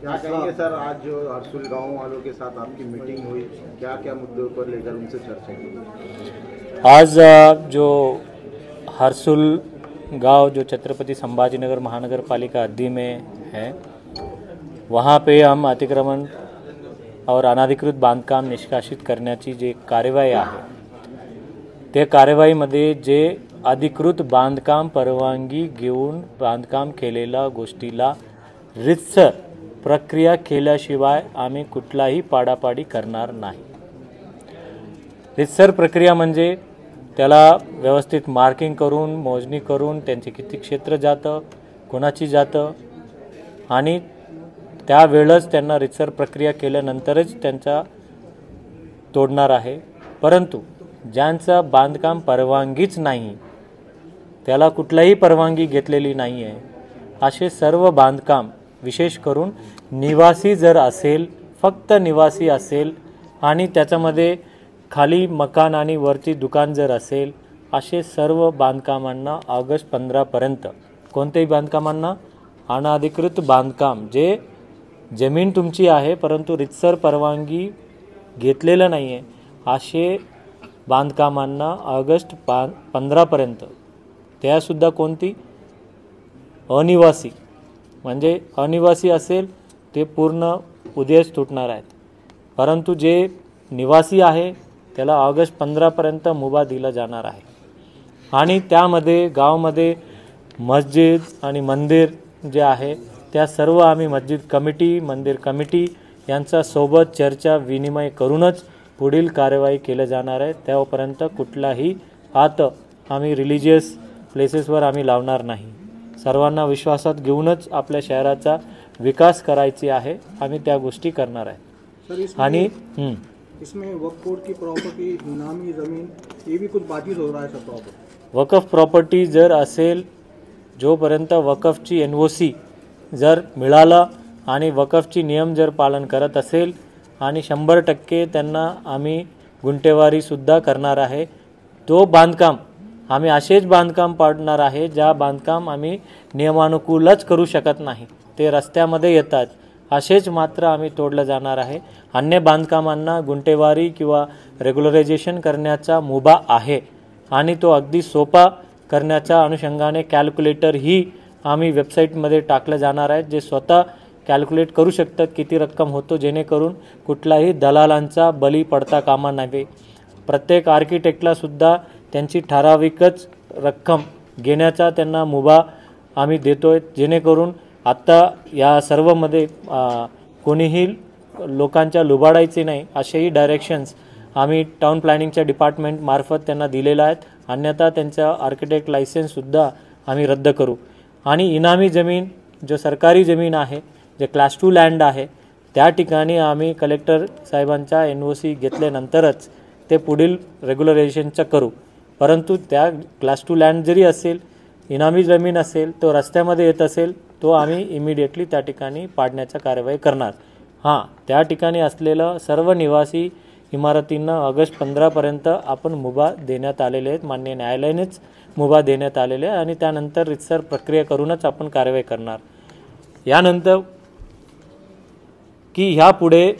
क्या कहेंगे सर, आज जो हरसुल गांव वालों के साथ आपकी मीटिंग हुई, क्या क्या मुद्दों पर लेकर उनसे चर्चा की? आज जो हरसुल गांव जो छत्रपति संभाजीनगर महानगर पालिका हद्दी में है, वहाँ पे हम अतिक्रमण और अनाधिकृत बांधकाम निष्कासित करण्याची जी कार्यवाही आहे, त्या कार्यवाहीमध्ये जे अधिकृत बांधकाम परवानगी घेऊन बांधकाम केलेल्या गोष्टीला रितसर प्रक्रिया केल्याशिवाय आम्ही कुठलाही पाडापाडी करणार नाही। रितसर प्रक्रिया म्हणजे त्याला व्यवस्थित मार्किंग करून मोजणी करून त्यांचे किती क्षेत्र जातं, कोणाची जातं आणि त्यावेळेस त्यांना रितसर प्रक्रिया केल्यानंतरच त्यांचा तोडणार आहे। परंतु ज्यांचा बांधकाम परवानगीच नाही, त्याला कुठलाही परवानगी घेतलेली नाही आहे, असे सर्व बांधकाम विशेष करून निवासी जर असेल, फक्त निवासी असेल आणि त्याच्यामध्ये खाली मकान आणि वरती दुकान जर असेल, असे सर्व बांधकामांना ऑगस्ट 15 पर्यंत कोणत्याही बांधकामांना अनाधिकृत बांधकाम जे जमीन तुमची आहे परंतु रितसर परवानगी घेतलेलं नाही आहे, असे बांधकामांना ऑगस्ट 15 पर्यंत, त्यासुद्धा कोणती अनिवासी म्हणजे अनिवासी असेल ते पूर्ण उद्याच तुटणार आहेत, परंतु जे निवासी आहे त्याला ऑगस्ट 15 पर्यंत मुभा दिला जाणार आहे। आणि त्यामध्ये गावामध्ये मस्जिद आणि मंदिर जे आहे त्या सर्व आम्ही मस्जिद कमिटी मंदिर कमिटी यांचा सोबत चर्चा विनिमय करूनच पुढील कार्यवाही केली जाणार आहे। त्यापर्यंत कुठलाही हात आम्ही रिलीजियस प्लेसेसवर आम्ही लावणार नाही। सर्वांना विश्वासात घेऊनच आपल्या शहराचा विकास करायची आहे, आम्ही त्या गोष्टी करणार आहे। आणि इसमें वक्फ बोर्ड की प्रॉपर्टी, इनामी ज़मीन, ये भी कुछ बाधित हो रहा है सब प्रॉपर्टी। वकफ प्रॉपर्टी जर असेल, जोपर्यंत वकफची NOC जर मिळाला आणि वकफची नियम जर पालन करत असेल आणि 100% त्यांना आम्ही गुंठेवारीसुद्धा करणार आहे, तो बांधकाम आम्ही असेच बांधकाम पाडणार आहे ज्या बांधकाम आम्ही नियमानुकूलच करू शकत नाही, ते रस्त्यामध्ये येतात, असेच मात्र आम्ही तोडलं जाणार आहे। अन्य बांधकामांना गुंठेवारी किंवा रेग्युलरायझेशन करण्याचा मुभा आहे आणि तो अगदी सोपा करण्याच्या अनुषंगाने कॅल्क्युलेटर ही आम्ही वेबसाईटमध्ये टाकलं जाणार आहे, जे स्वतः कॅल्क्युलेट करू शकतात किती रक्कम होतो, जेणेकरून कुठलाही दलालांचा बळी पडता कामा नये। प्रत्येक आर्किटेक्टला सुद्धा त्यांची ठराविकच रक्कम घेण्याचा त्यांना मुभा आम्ही देतोय, जेणेकरून आता या सर्वमध्ये कोणीही लोकांच्या लुबाडायचे नाही, असेही डायरेक्शन्स आम्ही टाउन प्लॅनिंगच्या डिपार्टमेंट मार्फत त्यांना दिलेला आहेत, अन्यथा त्यांचा आर्किटेक्ट लायसन्ससुद्धा आम्ही रद्द करू। आणि इनामी जमीन जो सरकारी जमीन आहे, जे क्लास 2 लँड आहे, त्या ठिकाणी आम्ही कलेक्टर साहेबांचा NOC घेतल्यानंतरच ते पुढील रेग्युलरायझेशनचं करू। परंतु त्या क्लास 2 लँड जरी असेल, इनामी जमीन असेल, तो रस्त्यामध्ये येत असेल, तो आम्ही इमिडिएटली त्या ठिकाणी पाडण्याचा कार्यवाही करणार। हां, त्या ठिकाणी असलेलं सर्व निवासी इमारतींना ऑगस्ट 15 पर्यंत आपण मुभा देण्यात आलेले आहेत, माननीय न्यायालयानेच मुभा देण्यात आलेले आहे आणि त्यानंतर रितसर प्रक्रिया करूनच आपण कार्यवाही करणार। यानंतर की ह्यापुढे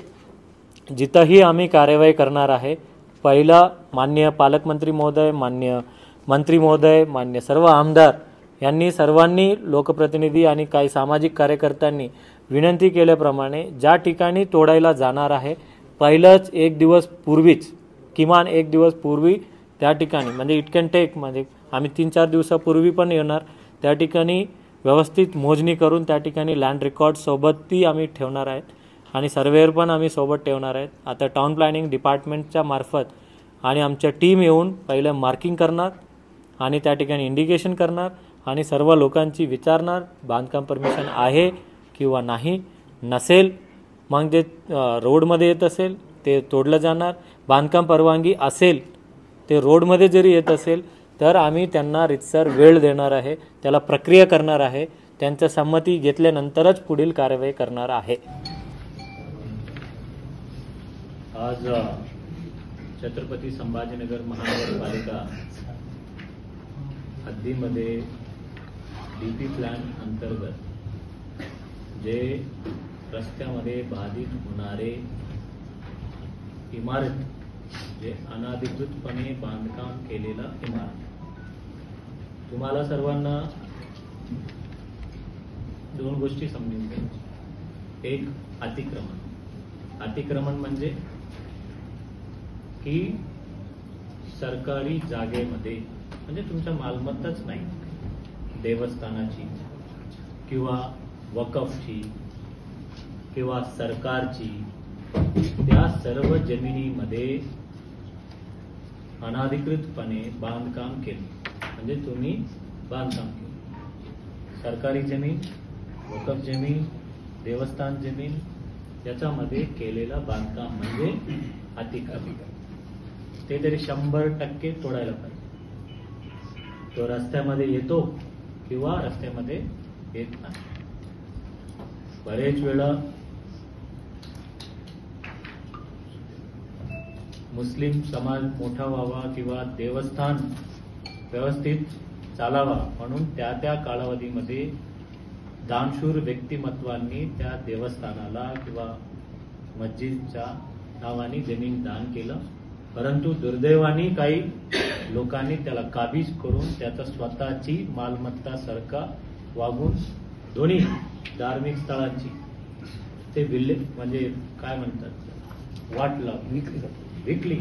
जिथंही आम्ही कार्यवाही करणार आहे, पहिला माननीय पालकमंत्री महोदय, माननीय मंत्री महोदय, मान्य सर्व आमदार यांनी सर्वांनी लोकप्रतिनिधी आणि काही सामाजिक कार्यकर्त्यांनी विनंती केल्याप्रमाणे ज्या ठिकाणी तोडायला जाणार आहे, पहिलंच एक दिवस पूर्वीच, किमान एक दिवस पूर्वी त्या ठिकाणी म्हणजे इट कॅन टेक म्हणजे आम्ही 3-4 दिवसापूर्वी पण येणार, त्या ठिकाणी व्यवस्थित मोजणी करून त्या ठिकाणी लँड रेकॉर्ड सोबत ती आम्ही ठेवणार आहेत आणि सर्वेअर पण आम्ही सोबत ठेवणार आहेत। आता टाउन प्लॅनिंग डिपार्टमेंटच्या मार्फत आणि आमच्या टीम येऊन पहिलं मार्किंग करणार आणि त्या ठिकाणी इंडिकेशन करणार आणि सर्व लोकांची विचारणार बांधकाम परमिशन आहे किंवा नाही, नसेल मग जे रोडमध्ये येत असेल ते तोडलं जाणार, बांधकाम परवानगी असेल ते रोडमध्ये जरी येत असेल तर आम्ही त्यांना रितसर वेळ देणार आहे, त्याला प्रक्रिया करणार आहे, त्यांची संमती घेतल्यानंतरच पुढील कार्यवाही करणार आहे। आज छत्रपती संभाजीनगर महानगरपालिका हद्दीमध्ये DP प्लॅन अंतर्गत जे रस्त्यामध्ये बाधित होणारे इमारत जे अनाधिकृतपणे बांधकाम केलेला इमारत. तुम्हाला सर्वांना दोन गोष्टी समजून घ्यायच्या. एक अतिक्रमण. अतिक्रमण म्हणजे की सरकारी जागेमध्ये म्हणजे तुमच्या मालमत्ताच नाही, देवस्थानाची किंवा वकफची किंवा सरकारची, त्या सर्व जमिनीमध्ये अनाधिकृतपणे बांधकाम केले म्हणजे तुम्ही बांधकाम केले. सरकारी जमीन, वकफ जमीन, देवस्थान जमीन याच्यामध्ये केलेला बांधकाम म्हणजे अतिक्रमण. ते तरी 100% तोडायला पाहिजे. तो रस्त्यामध्ये येतो किंवा रस्त्यामध्ये येत नाही. बरेच वेळा मुस्लिम समाज मोठा व्हावा किंवा देवस्थान व्यवस्थित चालावा म्हणून त्या त्या कालावधीमध्ये दानशूर व्यक्तिमत्वांनी त्या देवस्थानाला किंवा मस्जिदच्या नावाने जमीन दान केलं. परंतु दुर्दैवाने काही लोकांनी त्याला काबीज करून त्याचा स्वतःची मालमत्ता सारखा वागून दोन्ही धार्मिक स्थळांची ते म्हणजे काय म्हणतात वाटलं विकली.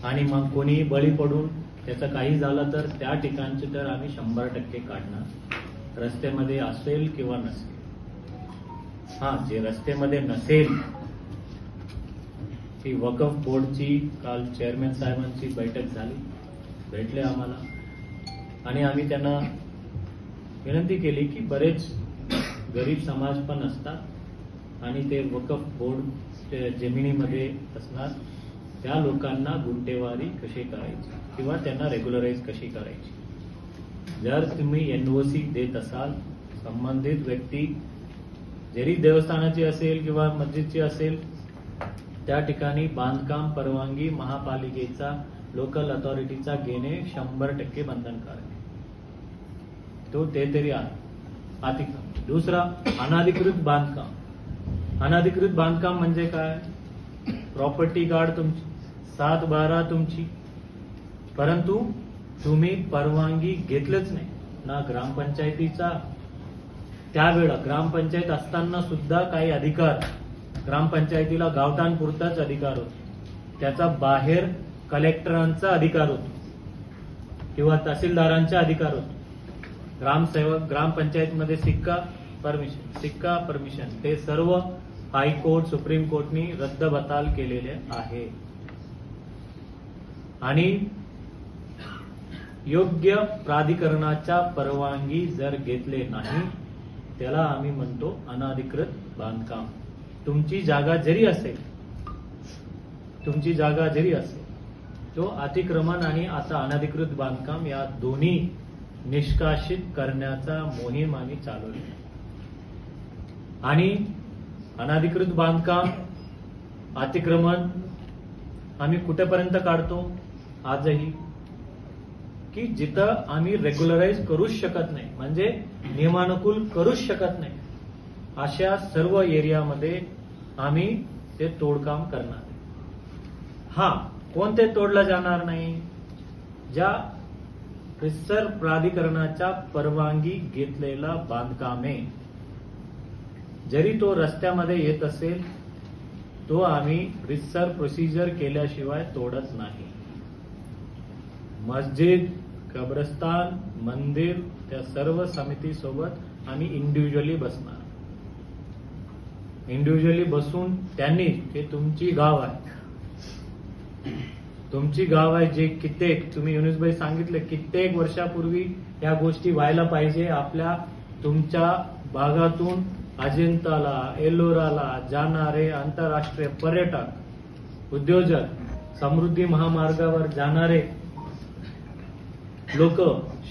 आणि मग कोणी बळी पडून त्याचं काही झालं तर त्या ठिकाणचे तर आम्ही 100% काढणार, रस्त्यामध्ये असेल किंवा नसेल. हा, जे रस्त्यामध्ये नसेल ती वकफ बोर्डची काल चेअरमॅन साहेबांची बैठक झाली, भेटले आम्हाला आणि आम्ही त्यांना विनंती केली की बरेच गरीब समाज पण असतात आणि ते वकफ बोर्ड जमिनीमध्ये असणार त्या लोकांना गुंठेवारी कशी करायची किंवा त्यांना रेग्युलराईज कशी करायची. जर तुम्ही एनओसी देत असाल, संबंधित व्यक्ती जरी देवस्थानाची असेल किंवा मस्जिदची असेल त्या ठिकाणी बांधकाम परवानगी महापालिकेचा लोकल अथॉरिटीचा घेणे 100% बंधनकारक आहे. तो ते तरी आहे अतिक्रमण. दुसरा अनाधिकृत बांधकाम. अनाधिकृत बांधकाम म्हणजे काय? प्रॉपर्टी कार्ड तुमची, 7/12 तुमची, परंतु तुम्ही परवानगी घेतलंच नाही ना ग्रामपंचायतीचा. त्यावेळा ग्रामपंचायत असताना सुद्धा काही अधिकार ग्रामपंचायतीला गावठाण पुरताच अधिकार होतो, त्याचा बाहेर कलेक्टरांचा अधिकार होतो किंवा तहसीलदारांचा अधिकार होतो. ग्रामसेवक ग्रामपंचायतमध्ये सिक्का परमिशन ते सर्व हायकोर्ट सुप्रीम कोर्टनी रद्दबातल केलेले आहे. आणि योग्य प्राधिकरणाच्या परवानगी जर घेतले नाही त्याला आम्ही म्हणतो अनाधिकृत बांधकाम. तुमची जागा जरी असेल तो अतिक्रमण आणि आता अनाधिकृत बांधकाम या दोन्ही निष्कासित करण्याचा मोहीम आम्ही चालवली. आणि अनाधिकृत बांधकाम अतिक्रमण आम्ही कुठेपर्यंत काढतो आजही की जिथं आम्ही रेग्युलराईज करूच शकत नाही म्हणजे नियमानुकूल करूच शकत नाही अशा सर्व एरियामध्ये आम्ही ते तोडकाम करणार. हा, कोणते तोडलं जाणार नाही? ज्या रिसर प्राधिकरणाच्या परवानगी घेतलेला बांधकामे जरी तो रस्त्यामध्ये येत असेल तो आम्ही रिसर प्रोसिजर केल्याशिवाय तोडत नाही. मस्जिद, कब्रस्तान, मंदिर त्या सर्व समितीसोबत आम्ही इंडिव्हिज्युअली बसणार. इंडिव्हिज्युअली बसून त्यांनी ते तुमची गाव आहे जे कित्येक तुम्ही युनुसभाई सांगितले कित्येक वर्षापूर्वी या गोष्टी व्हायला पाहिजे. तुमच्या भागातून अजिंताला एल्लोराला जाणारे आंतरराष्ट्रीय पर्यटक, उद्योजक, समृद्धी महामार्गावर जाणारे लोक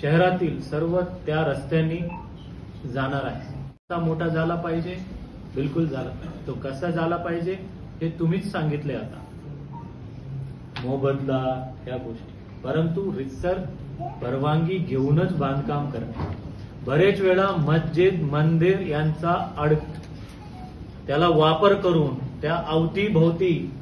शहरातील सर्व त्या रस्त्यांनी जाणार आहे. मोठा झाला पाहिजे, बिलकुल झाला पाहिजे. तो कसा झाला पाहिजे हे तुम्हीच सांगितले. आता मोबदला या गोष्टी, परंतु रितसर परवानगी घेऊनच बांधकाम करणे. बरेच वेळा मस्जिद मंदिर यांचा त्याला वापर करून त्या अवतीभोवती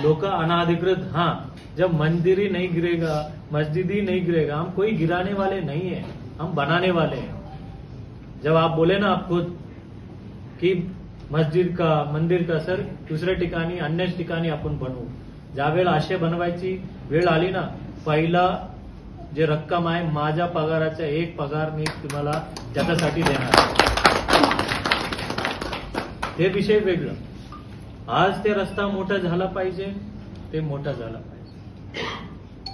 लोग अनाधिकृत, हाँ जब मंदिर नहीं गिरेगा, मस्जिद ही नहीं गिरेगा, हम कोई गिराने वाले नहीं है, हम बनाने वाले हैं। जब आप बोले ना आप खुद की मस्जिद का मंदिर का सर दुसऱ्या ठिकाणी अन्य ठिकाणी आपण बनवू, ज्यावेळेला आशय बनवायची वेळ आली ना, पहिला जे रक्कम आहे माझ्या पगाराचा 1 पगार मी तुम्हाला त्याच्यासाठी देणार, ते विषय वेगळं। आज ते रस्ता मोठा झाला पाहिजे, ते मोठा झाला पाहिजे,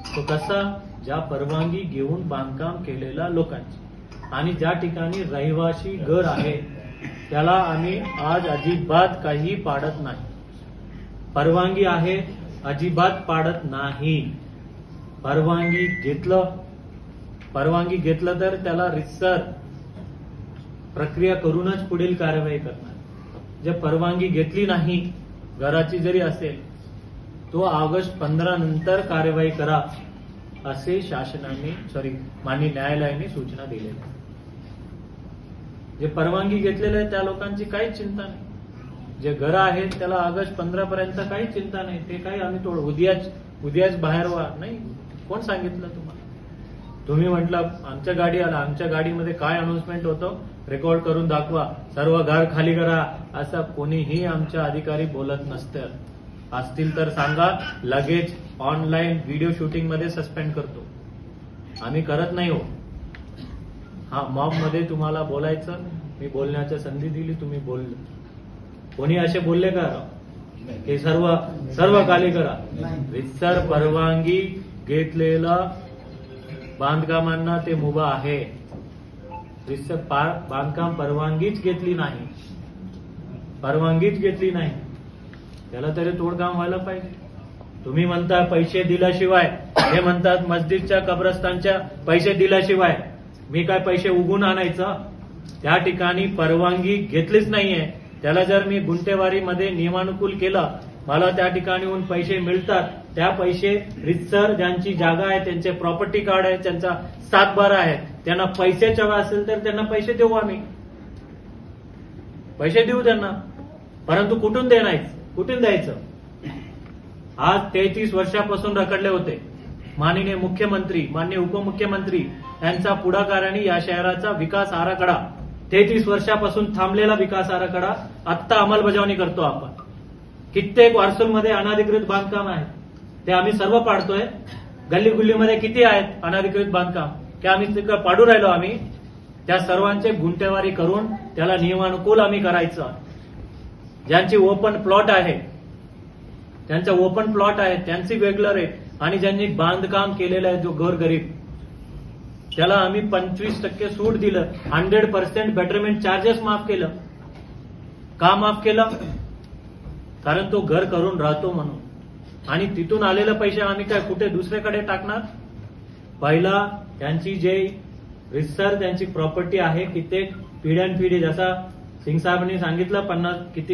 तो कसा, ज्या परवानगी घेऊन बांधकाम केलेल्या लोकांची आणि ज्या ठिकाणी रहिवासी घर आहे त्याला आम्ही आज अजिबात काही पाडत नाही, परवानगी आहे अजिबात पाडत नाही। परवानगी घेतलं तर त्याला रितसर प्रक्रिया करूनच पुढील कार्यवाही करणार। जर परवानगी घेतली नाही घराची जरी असेल तो ऑगस्ट 15 नंतर कार्यवाही करा असे शासनाने माननीय न्यायालयाने सूचना दिलेल्या आहे। जे परवानगी घेतलेले आहे त्या लोकांची काहीच चिंता नाही, जे घर आहेत त्याला ऑगस्ट 15 पर्यंत काही चिंता नाही, ते काही आम्ही उद्याच बाहेर व्हा, नाही कोण सांगितलं तुम्हाला? तुम्ही म्हटलं आमच्या गाडी आला, आमच्या गाडीमध्ये काय अनाउन्समेंट होतं रेकॉर्ड करून दाखवा, सर्व घर खाली करा, असं कोणीही आमच्या अधिकारी बोलत नसतं। असतील तर सांगा, लगेच ऑनलाईन व्हिडिओ शूटिंग मध्ये सस्पेंड करतो, आम्ही करत नाही हो। हा मॉब मध्ये तुम्हाला बोलायचं, मी बोलण्याची संधी दिली, तुम्ही बोलले, कोणी असे बोलले का की सर्व खाली करा? रितसर परवानगी घेतलेला बांधकामांना ते मुभा आहे, रितसर बांधकाम परवानगीच घेतली नाही, त्याला तरी तोडकाम व्हायला पाहिजे। तुम्ही म्हणता पैसे दिल्याशिवाय, हे म्हणतात मस्जिदच्या कब्रस्तानच्या पैसे दिल्याशिवाय मी काय पैसे उगून आणायचं? त्या ठिकाणी परवानगी घेतलीच नाहीये, त्याला जर मी गुंठेवारीमध्ये नियमानुकूल केलं, मला त्या ठिकाणीहून पैसे मिळतात, त्या पैसे रितसर ज्यांची जागा आहे, त्यांचे प्रॉपर्टी कार्ड आहे, त्यांचा 7/12 आहे, त्यांना पैसे हवे असेल तर त्यांना पैसे देऊ, आम्ही पैसे देऊ त्यांना, परंतु कुठून द्यायचं? आज 33 वर्षापासून रखडले होते, माननीय मुख्यमंत्री, माननीय उपमुख्यमंत्री यांचा पुढाकाराने या शहराचा विकास आराखडा, 33 वर्षापासून थांबलेला विकास आराखडा आत्ता अंमलबजावणी करतो आपण। कित्येक वारसूलमध्ये अनाधिकृत बांधकाम आहे, ते आम्ही सर्व पाडतोय। गल्ली गुल्लीमध्ये किती आहेत अनाधिकृत बांधकाम, की आम्ही पाडू राहिलो, आम्ही त्या सर्वांचे गुंठेवारी करून त्याला नियमानुकूल आम्ही करायचं। ज्यांची ओपन प्लॉट आहे, त्यांची वेगळं रेट, आणि ज्यांनी बांधकाम केलेलं आहे जो गोरगरीब त्याला आम्ही 25% सूट दिलं, 100% बेटरमेंट चार्जेस माफ केलं। का माफ केलं? कारण तो घर करून राहतो म्हणून, आणि तिथून आलेले पैसे आम्ही काय कुठे दुसऱ्याकडे टाकणार? पहिला त्यांची जे रितसर त्यांची प्रॉपर्टी आहे, कित्येक पिढ्यानपिढी, जसा सिंग साहेबांनी सांगितलं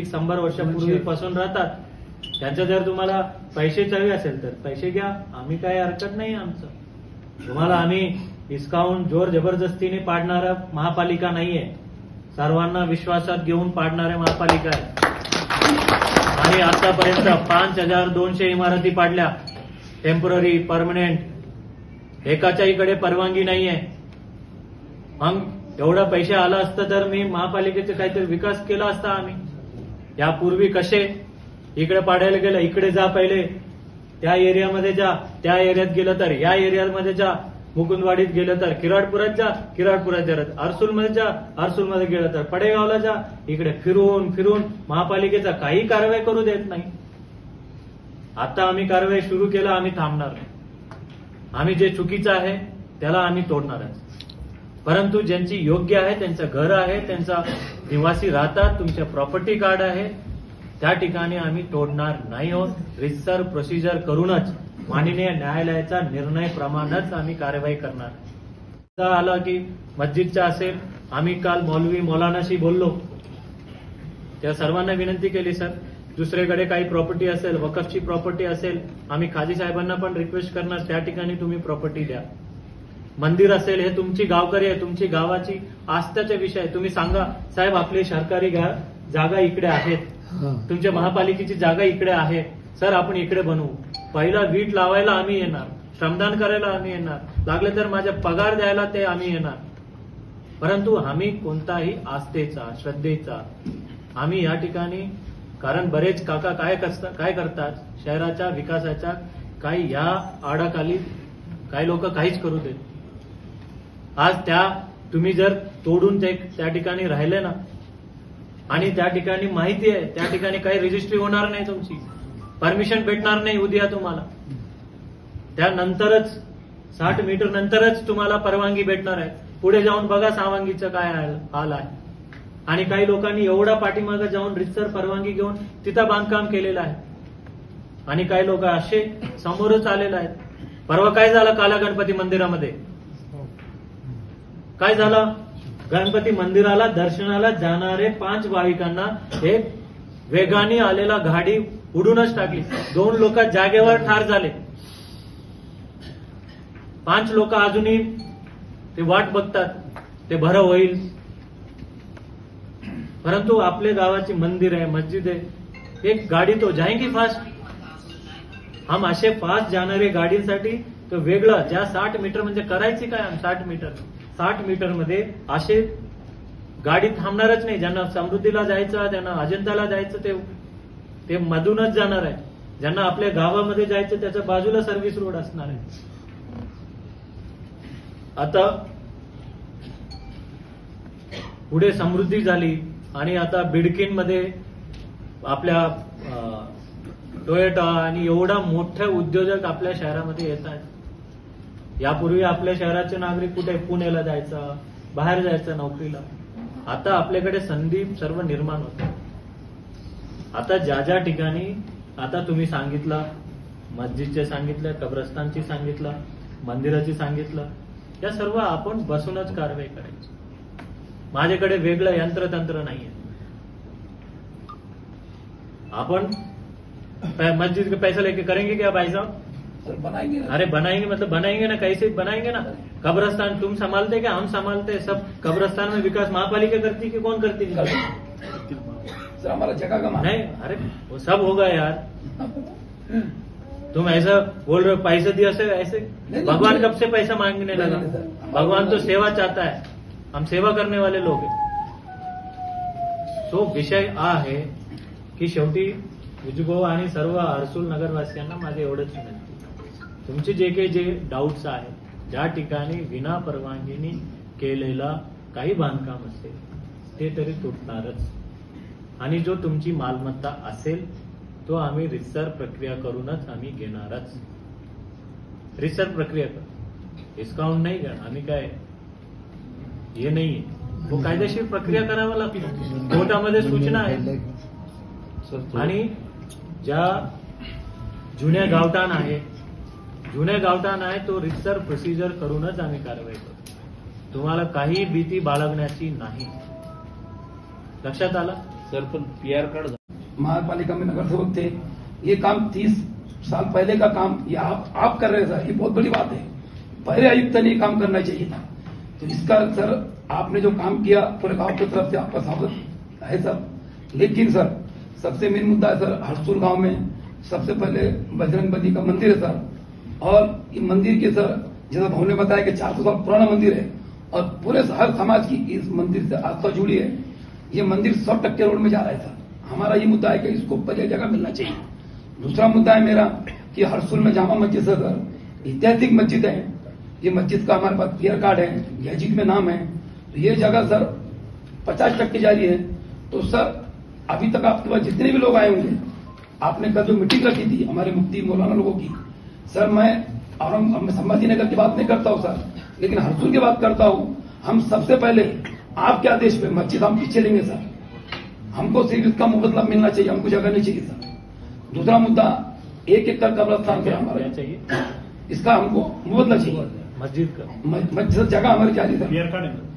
100 वर्षापूर्वीपासून राहतात, त्यांचं जर तुम्हाला पैसे हवे असेल तर पैसे घ्या, आम्ही काय हरकत नाही आमचं, तुम्हाला आम्ही हिसकावून जोर जबरदस्तीने पाडणारा महापालिका नाहीये, सर्वांना विश्वासात घेऊन पाडणाऱ्या महापालिका आहे। आणि आतापर्यंत 5200 इमारती पाडल्या, टेम्पररी, परमनंट, एकाच्याहीकडे परवानगी नाहीये। मग एवढा पैसे आला असतं तर मी महापालिकेचे काहीतरी विकास केला असता आम्ही। यापूर्वी कसे इकडे पाडायला गेलं, इकडे जा पहिले, त्या एरियामध्ये जा, त्या एरियात गेलं तर या एरियामध्ये जा, मुकुंदवाडीत गेलं तर किराडपुरात जा, अर्सुलमध्ये जा, अर्सुलमध्ये गेलं तर पडेगावला जा, इकडे फिरून महापालिकेचा काही कारवाई करू देत नाही। आता आम्ही कारवाई सुरू केला, आम्ही थांबणार नाही, आम्ही जे चुकीचं आहे त्याला आम्ही तोडणार आहे। परंतु ज्यांची योग्य आहे, त्यांचं घर आहे, त्यांचा निवासी राहतात, तुमच्या प्रॉपर्टी कार्ड आहे, त्या ठिकाणी आम्ही तोडणार नाही आहोत। रितसर प्रोसिजर करूनच माननीय न्यायालयाचा निर्णय प्रमाणेच आम्ही कार्यवाही करणार। आला की मस्जिदचा असेल, आम्ही काल मौलानाशी बोललो, त्या सर्वांना विनंती केली, सर दुसरीकडे काही प्रॉपर्टी असेल, वकफची प्रॉपर्टी असेल, आम्ही खाजी साहेबांना पण रिक्वेस्ट करणार, त्या ठिकाणी तुम्ही प्रॉपर्टी द्या। मंदिर असेल, हे तुमची गावकरी आहे, तुमची गावाची आस्थेचा विषय आहे, तुम्ही सांगा साहेब आपली सरकारी जागा इकडे आहेत, तुमच्या महापालिकेची जागा इकडे आहे, सर आपण इकडे बनवू. पहिला वीट लावायला आम्ही येणार, श्रमदान करायला आम्ही येणार, लागले तर माझ्या पगार द्यायला ते आम्ही येणार. परंतु आम्ही कोणताही आस्थेचा, श्रद्धेचा आम्ही या ठिकाणी, कारण बरेच काका काय करतात, शहराच्या विकासाच्या काही या आडाखाली काही लोक काहीच करू देत. आज तुम्ही जर तोडून त्या ठिकाणी राहिले ना, आणि त्या ठिकाणी माहिती आहे त्या ठिकाणी काही रजिस्ट्री होणार नाही, तुमची परमिशन भेटणार नाही उद्या तुम्हाला. त्यानंतरच 60 मीटर नंतरच तुम्हाला परवानगी भेटणार आहे. पुढे जाऊन बघा सावंगीचं काय हाल आहे. आणि काही लोकांनी एवढा पाठीमागं जाऊन रितसर परवानगी घेऊन तिथं बांधकाम केलेलं आहे. आणि काही लोक असे समोरच आलेले आहेत. परवा काय झालं काला गणपती मंदिरामध्ये, काय झालं, गणपती मंदिराला दर्शनाला जाणारे 5 भाविकांना एक वेगाने आलेला गाडी उडूनच टाकली. 2 लोक जागेवर ठार झाले. 5 लोक अजूनही ते वाट बघतात ते भरं होईल. परंतु आपले गावाची मंदिर आहे, मस्जिद आहे, एक गाडी तो जाएंगी फास्ट. हम असे फास्ट जाणारे गाडीसाठी तो वेगळं, ज्या 60 मीटर म्हणजे करायची काय, 60 मीटर मध्ये असे गाडी थांबणारच नाही. ज्यांना समृद्धीला जायचं, ज्यांना अजंताला जायचं ते मधूनच जाणार आहे. ज्यांना आपल्या गावामध्ये जायचं त्याच्या बाजूला सर्व्हिस रोड असणार आहे. आता पुढे समृद्धी झाली आणि आता बिडकीनमध्ये आपल्या टोयोटा आणि एवढा मोठे उद्योजक आपल्या शहरामध्ये येत आहेत. यापूर्वी आपल्या शहराचे नागरिक कुठे पुण्याला जायचं, बाहेर जायचं नोकरीला. आता आपल्याकडे संधी सर्व निर्माण होते. आता ज्या ठिकाणी आता तुम्ही सांगितलं, मस्जिदचे सांगितलं, कब्रस्तानची सांगितलं, मंदिराची सांगितलं, या सर्व आपण बसूनच कारवाई करायची. माझ्याकडे वेगळं यंत्रतंत्र नाहीये. आपण मस्जिद का पैसा लेके करेंगे क्या भाई साहब? बनाएंगे। अरे बनाएंगे मतलब बनाएंगे ना, कैसे बनाएंगे ना. कब्रस्तान तुम संभालते क्या, हम संभालते. सब कब्रस्तान में विकास महापालिका करती कि कौन करती? सर हमारा जगह का नहीं, अरे वो सब होगा यार. तुम ऐसा बोल रहे हो पैसे दिया से ऐसे. भगवान कब से पैसा मांगने लगा? भगवान तो सेवा चाहता है. हम सेवा करने वाले लोग हैं. तो विषय आहे की शेवटी विजूभाऊ आणि सर्व हर्सुल नगरवासियांना माझे एवढंच विनंती, तुमचे जे काही जे डाऊट्स आहेत, ज्या ठिकाणी विना परवानगीने केलेला काही बांधकाम असेल ते तरी तुटणारच. आणि जो तुमची मालमत्ता असेल तो आम्ही रितसर प्रक्रिया करूनच आम्ही घेणारच. रितसर प्रक्रिया कर, डिस्काउंट नाही का आम्ही काय हे नाहीये. तो कायदेशीर प्रक्रिया करावा लागतो. कोर्टामध्ये सूचना आहे. आणि ज्या जुन्या गावठाण आहे तो रितसर प्रोसिजर करूनच आम्ही कारवाई करतो. तुम्हाला काही भीती बाळगण्याची नाही. लक्षात आलं? सर पण पीआर कार्ड महापालिका में नगर सेवक थे. ये काम 30 साल पहले का काम ये आप कर रहे हैं सर, ये बहुत बड़ी बात है. पहले आयुक्त ने ये काम करना चाहिए था. तो इसका सर आपने जो काम किया पूरे गांव की तरफ से आपका स्वागत है सर. लेकिन सर सबसे मेन मुद्दा है सर, हरसुल गांव में सबसे पहले बजरंग बली का मंदिर है सर. और ये मंदिर के सर जैसा भाव ने बताया कि 400 साल पुराना मंदिर है और पूरे हर समाज की इस मंदिर से आस्था जुड़ी है. ये मंदिर 100% रोड में जा रहा है सर. हमारा ये मुद्दा है कि इसको पहले जगह मिलना चाहिए. दूसरा मुद्दा है मेरा कि हरसुल में जामा मस्जिद है सर, ऐतिहासिक मस्जिद है. ये मस्जिद का हमारे पास पीआर कार्ड है, गैजिट में नाम है. तो ये जगह सर 50% जारी है. तो सर अभी तक आपके पास जितने भी लोग आए होंगे, आपने कल जो मीटिंग रखी थी हमारे मुफ्ती मौलाना लोगों की, सर मैं संभाजी नगर की बात नहीं करता हूं सर, लेकिन हरसुल की बात करता हूं. हम सबसे पहले आपके आदेश पे मस्जिद हम पीछे लेंगे सर. हमको सिर्फ इसका मुबदला मिलना चाहिए, हमको जगह नहीं चाहिए सर. दूसरा मुद्दा 1 एकड़ कब्रस्तान पे हमारा चाहिए, इसका हमको मुबदला चाहिए. मस्जिद का मस्जिद जगह हमारी चाहिए सर.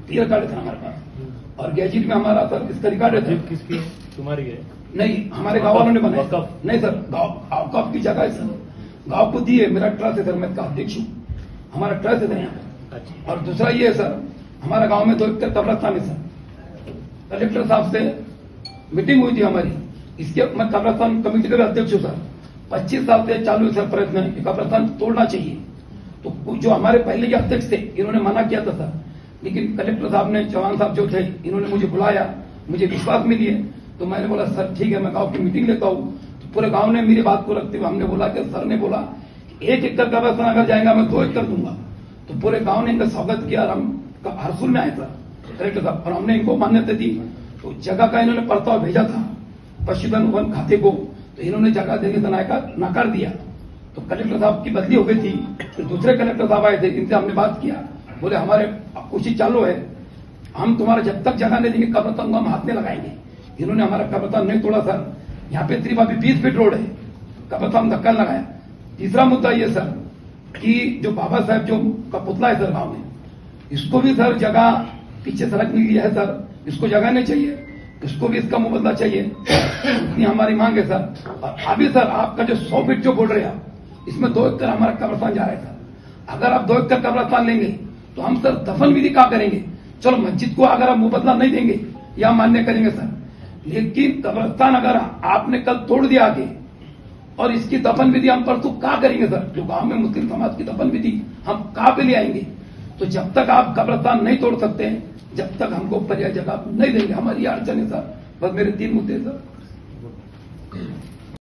पीआर कार्ड था हमारे पास और गैजेट में हमारा सर इसका रिकॉर्ड है. किसकी तुम्हारी है? नहीं, हमारे गांव वालों ने बनाया. वक़्फ़? नहीं सर, गांव की जगह है सर, गांव को दी है. मेरा ट्रस्ट है सर, मैं इसका अध्यक्ष हूँ. हमारा ट्रस्ट है सर यहाँ पे. अच्छा. और दूसरा ये है सर, हमारा गांव में 2 एकड़ कब्रस्तान है सर. कलेक्टर साहब से मीटिंग हुई थी हमारी, इसके मैं कब्रस्तान कमेटी का भी अध्यक्ष हूं सर। 25 साल से चालू है सर प्रयत्न, कब्रस्तान तोड़ना चाहिए। तो जो हमारे पहले के अध्यक्ष थे इन्होंने मना किया था सर, लेकिन कलेक्टर साहब ने, चौहान साहब जो थे, इन्होंने मुझे बुलाया, मुझे विश्वास में लिए। तो मैंने बोला सर ठीक है, मैं गांव की मीटिंग लेता हूं। तो पूरे गांव ने मेरी बात को रखते हुए हमने बोला कि सर ने बोला 1 एकड़ कब्रस्तान अगर जाएगा मैं 2 एकड़ दूंगा। तो पूरे गांव ने इनका स्वागत किया और हम हरसुल में आए सर कलेक्टर साहब, और हमने इनको मान्यता दी। तो जगह का इन्होंने प्रस्ताव भेजा था पशुधन वन खाते को, तो इन्होंने जगह देने का नकार दिया। तो कलेक्टर साहब की बदली हो गई थी, फिर दूसरे कलेक्टर साहब आए थे, इनसे हमने बात किया, बोले हमारे कोशिश चालू है, हम तुम्हारा जब तक जगह नहीं देंगे कब्रस्तान को हम हाथ में लगाएंगे। इन्होंने हमारा कब्रस्तान नहीं तोड़ा सर, यहाँ पे सिर्फ अभी 20 फीट रोड है, कब्रस्तान धक्का लगाया। तीसरा मुद्दा ये सर कि जो बाबा साहब जो का पुतला है सर गांव में, इसको भी सर जगह पीछे सड़क निकली है सर, इसको जगह नहीं चाहिए, इसको भी इसका मुबदला चाहिए, इतनी हमारी मांग है सर। और अभी सर आपका जो 100 फीट जो बोल रहे हैं आप, इसमें 2 एकड़ हमारा कब्रस्तान जा रहा है सर। अगर आप 2 एकड़ कब्रस्तान लेंगे तो हम सर दफन विधि क्या करेंगे? चलो मस्जिद को अगर आप मुबदला नहीं देंगे या मान्य करेंगे सर, लेकिन कब्रस्तान अगर आपने कल तोड़ दिया आगे और इसकी दफन विधि हम परसों क्या करेंगे सर? जो गांव में मुस्लिम समाज की दफन विधि हम कहां पे ले आएंगे? तो जब तक आप कब्रस्तान नहीं तोड़ सकते हैं, जब तक हमको पर्याय जगह नहीं देंगे, हमारी अड़चन है सर। बस मेरे 3 मुद्दे सर।